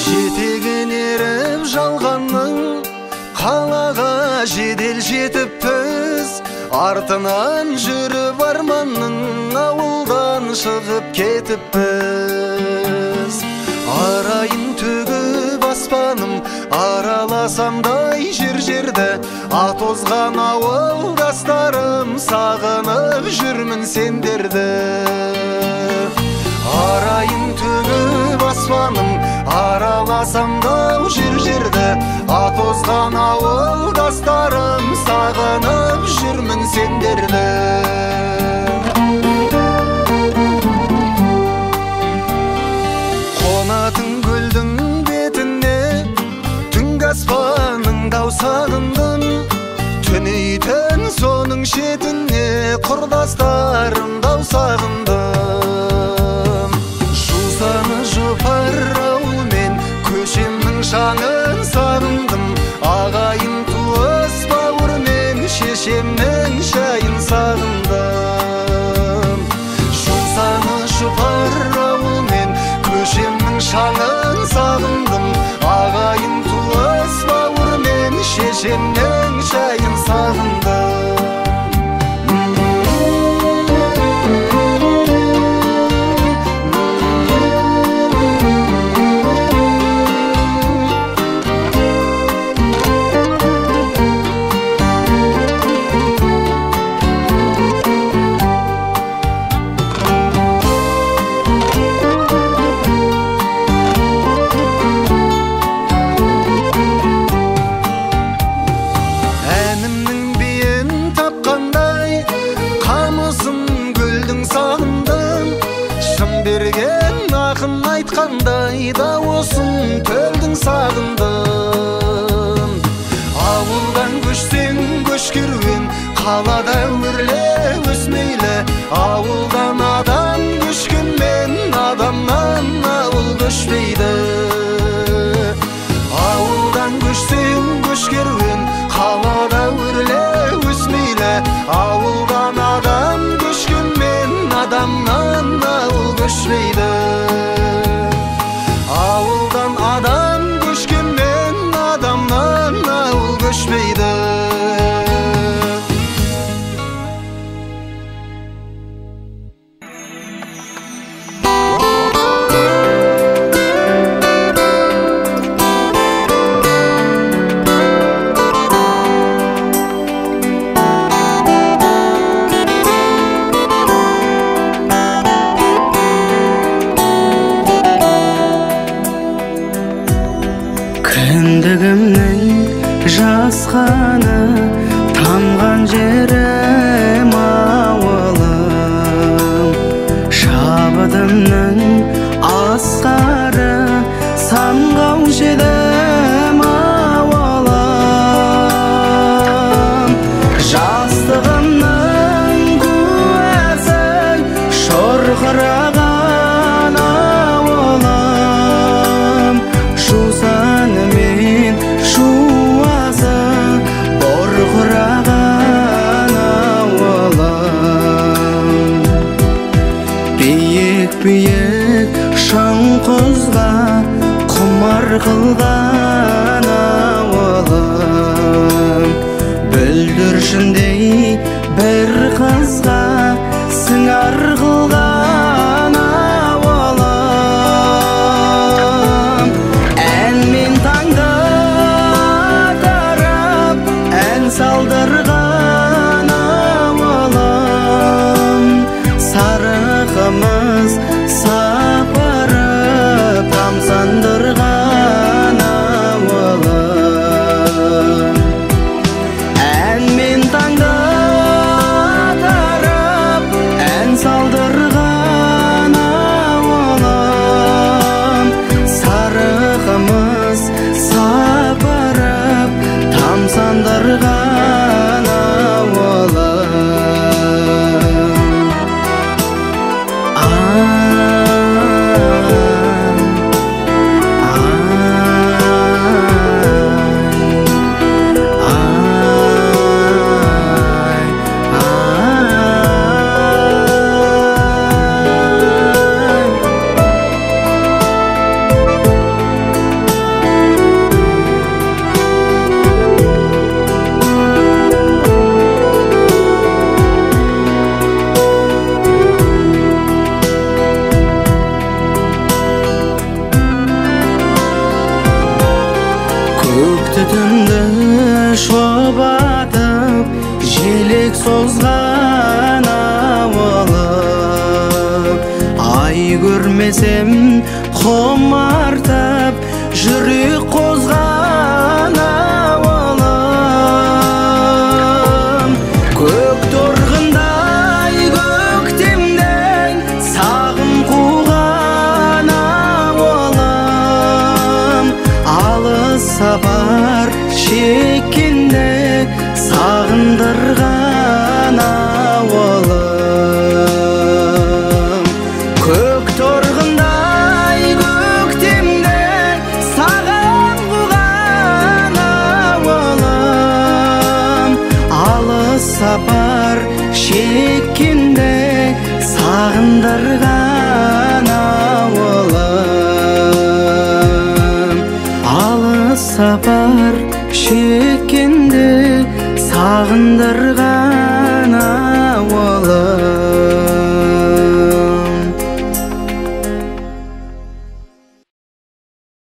Жетегін еріп жалғанның қалаға жедел жетіппіз, артынан жүріп арманның ауылдан шығып кетіппіз. Арайын төгіп аспаным араласамдай жер-жерді, атозған ауылдастарым сағынып жүрмін сендерді. Арайын төгіп аспаным араласамдай жер-жерді, атозған ауылдастарым сағынып жүрмін сендерді. Қонатын көлдің бетіне түнгі аспанның сағындым, түнейтін соның шетіне құрдастарым сағындым. Жусаны жұпар ауылмен көшемнің шаңын сағындым, ағайын туыс бауырмен шешемнің шайын сағындым. Жусаны жұпар ауылмен көшемнің шаңын сағындым, ағайын туыс бауырмен шешемнің шайын сағындым. Айтқандай дауысын төлдің сағындым. Ауылдан көшсең көш керуен, қалада өрле өсмейлі. Ауылдан адам көшкенмен адамнан ауыл көшпейді. Ауылдан көшсең көш керуен, қалада өрле өсмейлі. Ауылдан адам көшкенмен адамнан ауыл көшпейді. Ауылдан адам көшкенмен адамнан ауыл көшпейді. Кіндігімнің жасқаны тамған жерім ауылым, шабытымның асқары самғау жедім ауылым. Жастығымның куәсі шорқыраған ауылым, жусанымен шуазы борқыраған ауылым. Биік-биік шың құзға құмар қылған ауылым, бүлдіршіндей бір қызға сыңар қылған ауылым. Әнмен таңды атарып, ән салдырған ауылым, сары қымыз сапырып тамсандырған ауылым. Әнмен таңды атарып, ән салдырған созған ауылым. Ай көрмесем құмартып жүрек қозған ауылым. Көк торғындай көктемнен сағым қуған ауылым. Алыс сапар шеккенде сағындырған ауылым. Көк торғындай көктемде сағым қуған ауылым. Алыс сапар шеккенде сағындырған ауылым. Алыс сапар шеккенде сағындырған